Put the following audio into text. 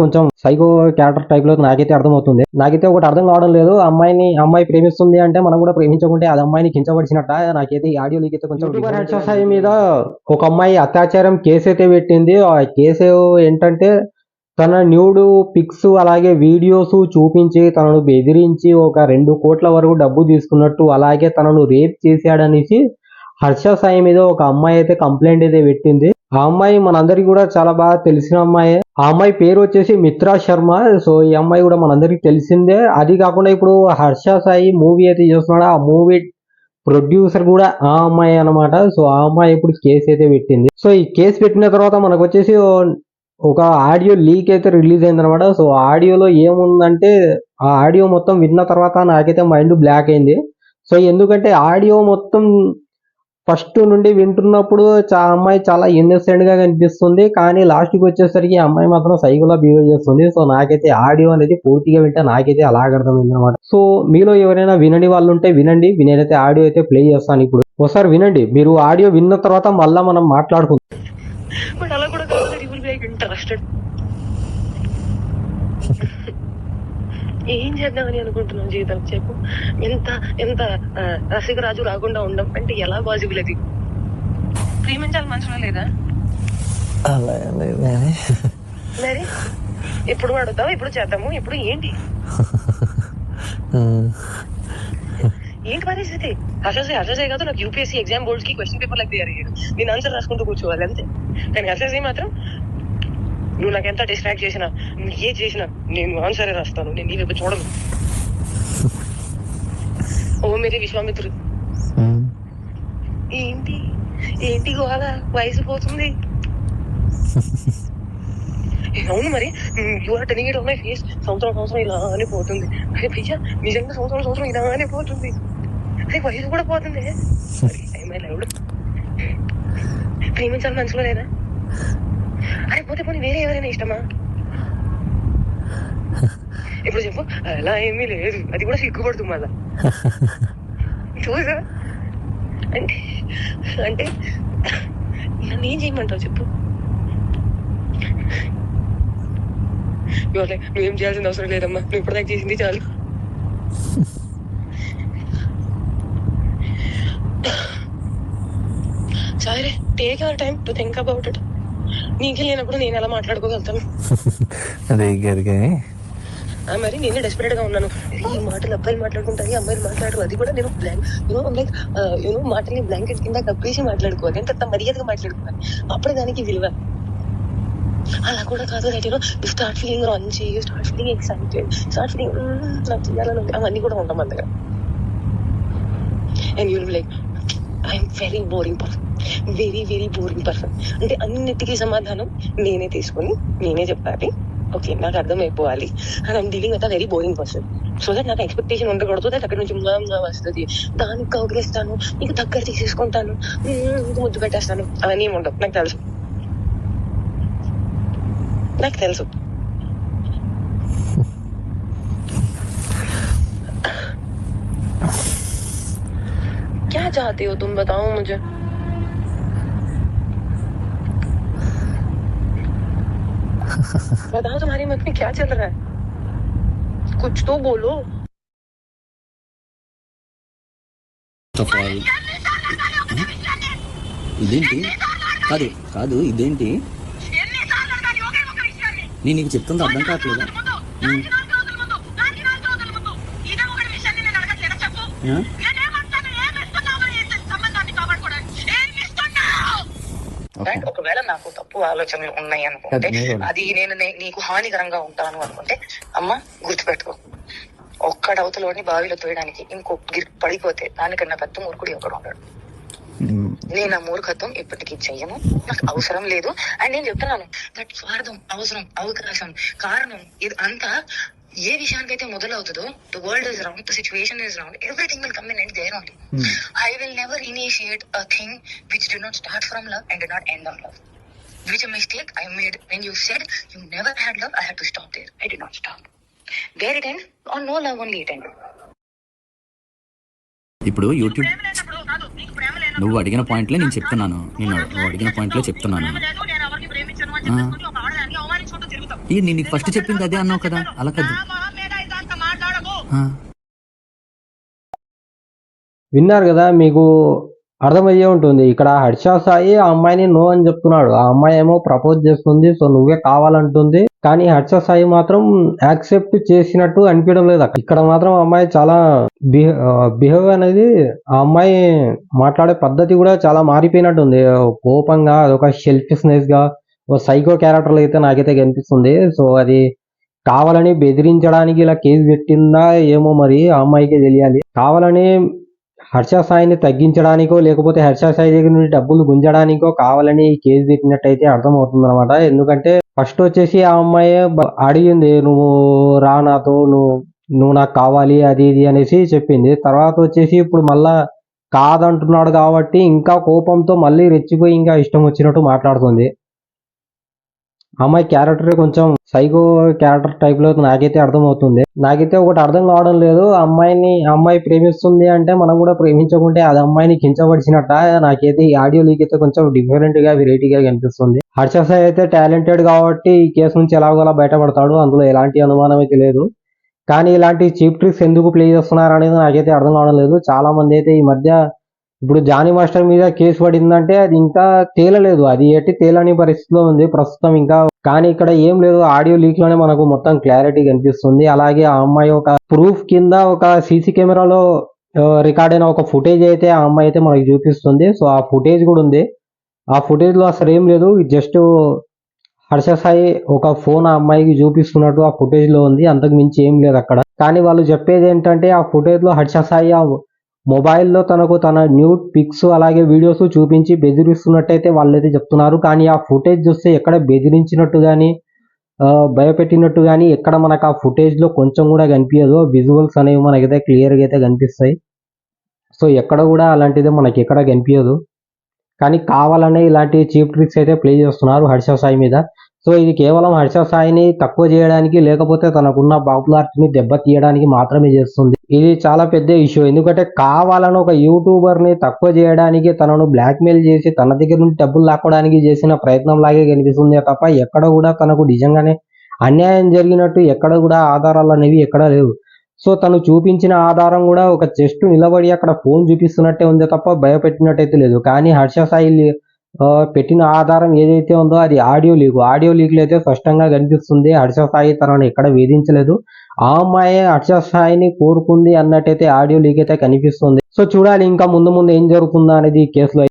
కొంచెం psycho character type లో నాకైతే అర్థమవుతుంది. నాకైతే ఒకటి అర్థం కావడం లేదు, అమ్మాయి ప్రేమిస్తుంది అంటే మనం కూడా ప్రేమించకుంటే అది అమ్మాయిని కించపరిచినట్ట. నాకైతే ఈ ఆడియో లీక్ అయితే కొంచెం యూట్యూబర్ హర్ష సాయి మీద ఒక అమ్మాయి అత్యాచారం కేసు అయితే పెట్టింది. ఆ కేసు ఏంటంటే తన న్యూడ్ పిక్స్ అలాగే వీడియోస్ చూపించి తనను బెదిరించి ఒక 2 కోట్ల వరకు డబ్బు తీసుకున్నట్టు, అలాగే తనను రేప్ చేశాడనేసి హర్ష సాయి మీద ఒక అమ్మాయి అయితే కంప్లైంట్ అయితే పెట్టింది. ఆ అమ్మాయి మనందరికి కూడా చాలా బాగా తెలిసిన అమ్మాయి. ఆ అమ్మాయి పేరు వచ్చేసి మిత్రా శర్మ. సో ఈ అమ్మాయి కూడా మనందరికి తెలిసిందే. అది కాకుండా ఇప్పుడు హర్ష సాయి మూవీ అయితే చేస్తున్నాడు, ఆ మూవీ ప్రొడ్యూసర్ కూడా ఆ అమ్మాయి అన్నమాట. సో ఆ అమ్మాయి ఇప్పుడు కేసు అయితే పెట్టింది. సో ఈ కేసు పెట్టిన తర్వాత మనకు వచ్చేసి ఒక ఆడియో లీక్ అయితే రిలీజ్ అయింది అనమాట. సో ఆడియోలో ఏముందంటే, ఆ ఆడియో మొత్తం విన్న తర్వాత నాకైతే మైండ్ బ్లాక్ అయింది. సో ఎందుకంటే ఆడియో మొత్తం ఫస్ట్ నుండి వింటున్నప్పుడు అమ్మాయి చాలా ఇన్నోసెంట్ గా కనిపిస్తుంది, కానీ లాస్ట్ కి వచ్చేసరికి ఆ అమ్మాయి మాత్రం సైకోలా బిహేవ్ చేస్తుంది. సో నాకైతే ఆడియో అనేది పూర్తిగా వింటే నాకైతే అలాగ అర్థమైంది అనమాట. సో మీలో ఎవరైనా వినని వాళ్ళు ఉంటే వినండి, నేనైతే ఆడియో అయితే ప్లే చేస్తాను ఇప్పుడు. ఒకసారి వినండి. మీరు ఆడియో విన్న తర్వాత మళ్ళా మనం మాట్లాడుకుందాం. ఏం చేద్దామని అనుకుంటున్నాం జీవితం చెప్పు. ఎంత ఎంత రసికరాజు రాకుండా ఉండం అంటే ఎలా పాసిబుల్? అది ప్రేమించాలి మనసులో లేదా? మరి ఎప్పుడు అడుగుతావు, ఎప్పుడు చేద్దాము, ఎప్పుడు ఏంటి ఏంటి పరిస్థితి? హర్షసే కాదు, నాకు యూపీఎస్సీ ఎగ్జామ్ బోర్డ్స్ కి క్వశ్చన్ పేపర్ లెక్క అయ్యారు. నేను ఆన్సర్ రాసుకుంటూ కూర్చోవాలి అంతే. కానీ హర్షసే మాత్రం నువ్వు నాకు ఎంత డిస్ట్రాక్ట్ చేసినా, నువ్వు ఏ చేసినా నేను ఆన్సరే రాస్తాను, నేను నీ వైపు చూడను. ఓ మేరీ విశ్వామిత్రుడు. ఏంటి ఏంటి గోళ? వయసు పోతుంది. అవును మరి, you are telling it on my face. సంవత్సరం ఇలానే పోతుంది. అరే భయ్యా, నిజంగా సంవత్సరం ఇలానే పోతుంది. అరే వయసు కూడా పోతుంది. ప్రేమించాలి మనసులో లేదా? అరే పోనీ వేరే ఎవరైనా ఇష్టమా? ఇప్పుడు చెప్పు. అలా ఏమీ లేదు, అది కూడా సిగ్గుపడుతుంది మళ్ళా. చూసా అంటే అంటే నన్ను ఏం చేయమంటావు చెప్పు? నువ్వేం చేయాల్సిన అవసరం లేదమ్మా, నువ్వు ఇప్పటిదాకా చేసింది చాలు. సరే, take your time to think about it. నీకే లేనప్పుడు నేను ఎలా మాట్లాడుకోగలుగుతాను? మరి నేను డెస్పరేట్ గా ఉన్నాను. ఈ మాటలు అబ్బాయిలు మాట్లాడుకుంటారు, అమ్మాయిలు మాట్లాడరు. అది కూడా నేను మాటల్ని బ్లాంకెట్ కింద కప్పేసి మాట్లాడుకోవాలి. ఎంత మర్యాదగా మాట్లాడుకోవాలి, అప్పుడే దానికి విలువ. అలా కూడా కాదు, యు స్టార్ట్ ఫీలింగ్ రాంచి, you start feeling excited, start feeling నాకు చేయాలని, అవన్నీ కూడా ఉంటాం మన దగ్గర. And you will be like, I'm very boring person, very boring person. అంటే అన్నిటికీ సమాధానం నేనే తీసుకొని నేనే చెప్పాలి. ఓకే, నాకు అర్థమైపోవాలి. And I'm dealing with a very boring person. So that నాకు ఎక్స్పెక్టేషన్ ఉండకూడదు. దట్ అక్కడ నుంచి వస్తుంది, దానికి కౌగిలిస్తాను, నీకు దగ్గర తీసేసుకుంటాను, ముద్దు పెట్టేస్తాను, అవన్నీ ఏమి ఉండవు. నాకు తెలుసు. क्या चाहते हो तुम, बताओ मुझे. बताओ तुम्हारी मन में क्या चल रहा है, कुछ तो बोलो. ఇదేంటి? కాదు ఇదేంటి? నేను నీకు చెప్తుంది అర్థం కావట్లేదా? ఒకవేళ నాకు తప్పు ఆలోచనలు ఉన్నాయి అనుకుంటే, అది నేను నీకు హానికరంగా ఉంటాను అనుకుంటే, అమ్మ గుర్తుపెట్టుకో, ఒక్కడవతలోని బావిలో తోయడానికి ఇంకో పడిపోతే దానికన్నా పెద్ద మూర్ఖుడు ఒకడు ఉంటాడు. నేను ఆ మూర్ఖత్వం ఇప్పటికీ చెయ్యను, నాకు అవసరం లేదు. అండ్ నేను చెప్తున్నాను, దట్ స్వార్థం, అవసరం, అవకాశం, కారణం, ఇది అంతా ఏ విషయానికైతే మొదలవుతుందో, the world is round, the situation is round, everything will come in and there only. I will never initiate a thing which did not start from love and did not end on love. Which a mistake I made when you said you never had love. I had to stop there. I did not stop. Where it end? On no love only it end. ఇప్పుడు YouTube నువ్వు అడిగిన పాయింట్లే నేను చెప్తున్నాను. నువ్వు అడిగిన పాయింట్లో చెప్తున్నాను. నేను నీకు ఫస్ట్ చెప్పింది అదే అన్నావు కదా, అలా కదా. విన్నారు కదా, మీకు అర్థమయ్యే ఉంటుంది. ఇక్కడ హర్ష సాయి ఆ అమ్మాయిని నో అని చెప్తున్నాడు. ఆ అమ్మాయి ఏమో ప్రపోజ్ చేస్తుంది, సో నువ్వే కావాలంటుంది. కానీ హర్ష సాయి మాత్రం యాక్సెప్ట్ చేసినట్టు అనిపించడం లేదు. ఇక్కడ మాత్రం ఆ అమ్మాయి చాలా బిహేవ్ అనేది, ఆ అమ్మాయి మాట్లాడే పద్ధతి కూడా చాలా మారిపోయినట్టుంది. కోపంగా, అదొక సెల్ఫిష్నెస్ గా, ఓ సైకో క్యారెక్టర్ అయితే నాకైతే కనిపిస్తుంది. సో అది కావాలని బెదిరించడానికి ఇలా కేసు పెట్టిందా ఏమో, మరి ఆ అమ్మాయికే తెలియాలి. కావాలని హర్ష సాయిని తగ్గించడానికో, లేకపోతే హర్ష సాయి దగ్గర నుండి డబ్బులు గుంజడానికో కావాలని ఈ కేసు పెట్టినట్టయితే అర్థమవుతుంది అనమాట. ఎందుకంటే ఫస్ట్ వచ్చేసి ఆ అమ్మాయి అడిగింది, నువ్వు రా నాతో, నువ్వు నాకు కావాలి అది ఇది అనేసి చెప్పింది. తర్వాత వచ్చేసి ఇప్పుడు మళ్ళా కాదంటున్నాడు కాబట్టి ఇంకా కోపంతో మళ్ళీ రెచ్చిపోయి ఇంకా ఇష్టం వచ్చినట్టు మాట్లాడుతుంది. అమ్మాయి క్యారెక్టర్ కొంచెం సైకో క్యారెక్టర్ టైప్ లో నాకైతే అర్థమవుతుంది. నాకైతే ఒకటి అర్థం కావడం లేదు, అమ్మాయి ప్రేమిస్తుంది అంటే మనం కూడా ప్రేమించకుంటే అది అమ్మాయిని కించపరిచినట్ట. నాకైతే ఈ ఆడియో లీక్ అయితే కొంచెం డిఫరెంట్ గా, వెరైటీగా కనిపిస్తుంది. హర్ష సాయి అయితే టాలెంటెడ్ కాబట్టి ఈ కేసు నుంచి ఎలాగోలా బయటపడతాడు, అందులో ఎలాంటి అనుమానం అయితే లేదు. కానీ ఇలాంటి చీప్ ట్రిక్స్ ఎందుకు ప్లే చేస్తున్నారు అనేది నాకైతే అర్థం కావడం లేదు. చాలా మంది అయితే ఈ మధ్య, ఇప్పుడు జానీ మాస్టర్ మీద కేసు పడిందంటే అది ఇంకా తేలలేదు, అది ఎట్టి తేలని పరిస్థితిలో ఉంది ప్రస్తుతం ఇంకా. కానీ ఇక్కడ ఏం లేదు, ఆడియో లీక్ లోనే మనకు మొత్తం క్లారిటీ కనిపిస్తుంది. అలాగే ఆ అమ్మాయి ఒక ప్రూఫ్ కింద ఒక సీసీ కెమెరాలో రికార్డ్ అయిన ఒక ఫుటేజ్ అయితే ఆ అమ్మాయి అయితే మనకి చూపిస్తుంది. సో ఆ ఫుటేజ్ కూడా ఉంది. ఆ ఫుటేజ్ లో అసలు ఏం లేదు, జస్ట్ హర్ష సాయి ఒక ఫోన్ ఆ అమ్మాయికి చూపిస్తున్నట్టు ఆ ఫుటేజ్ లో ఉంది, అంతకు మించి ఏం లేదు అక్కడ. కానీ వాళ్ళు చెప్పేది ఏంటంటే ఆ ఫుటేజ్ లో హర్ష సాయి ఆ మొబైల్లో తనకు తన న్యూడ్ పిక్స్ అలాగే వీడియోస్ చూపించి బెదిరిస్తున్నట్టయితే వాళ్ళైతే చెప్తున్నారు. కానీ ఆ ఫుటేజ్ చూస్తే ఎక్కడ బెదిరించినట్టు కానీ భయపెట్టినట్టు కానీ ఎక్కడ మనకు ఆ ఫుటేజ్ లో కొంచెం కూడా కనిపించదు. విజువల్స్ అనేవి మనకైతే క్లియర్ గా అయితే కనిపిస్తాయి. సో ఎక్కడ కూడా అలాంటిదే మనకి ఎక్కడ కనిపించదు. కానీ కావాలనే ఇలాంటి చీప్ ట్రిక్స్ అయితే ప్లే చేస్తున్నారు హర్ష సాయి మీద. సో ఇది కేవలం హర్ష సాయిని తక్కువ చేయడానికి, లేకపోతే తనకున్న పాపులారిటీని దెబ్బతీయడానికి మాత్రమే చేస్తుంది. ఇది చాలా పెద్ద ఇష్యూ. ఎందుకంటే కావాలని ఒక యూట్యూబర్ ని తక్కువ చేయడానికి, తనను బ్లాక్మెయిల్ చేసి తన దగ్గర నుండి డబ్బులు లాక్కోవడానికి చేసిన ప్రయత్నం లాగే కనిపిస్తుంది తప్ప ఎక్కడ కూడా తనకు నిజంగానే అన్యాయం జరిగినట్టు ఎక్కడ కూడా ఆధారాలు అనేవి ఎక్కడా లేవు. సో తను చూపించిన ఆధారం కూడా ఒక చెస్ట్ నిలబడి అక్కడ ఫోన్ చూపిస్తున్నట్టే ఉంది తప్ప భయపెట్టినట్టయితే లేదు. కానీ హర్ష సాయి పెట్టిన ఆధారం ఏదైతే ఉందో అది ఆడియో లీక్. ఆడియో లీక్ లో అయితే స్పష్టంగా కనిపిస్తుంది హర్ష సాయి తనను ఎక్కడ వేధించలేదు, ఆ అమ్మాయి హర్ష సాయిని కోరుకుంది అన్నట్టయితే ఆడియో లీక్ అయితే కనిపిస్తుంది. సో చూడాలి ఇంకా ముందు ముందు ఏం జరుగుతుందా అనేది ఈ కేసులో.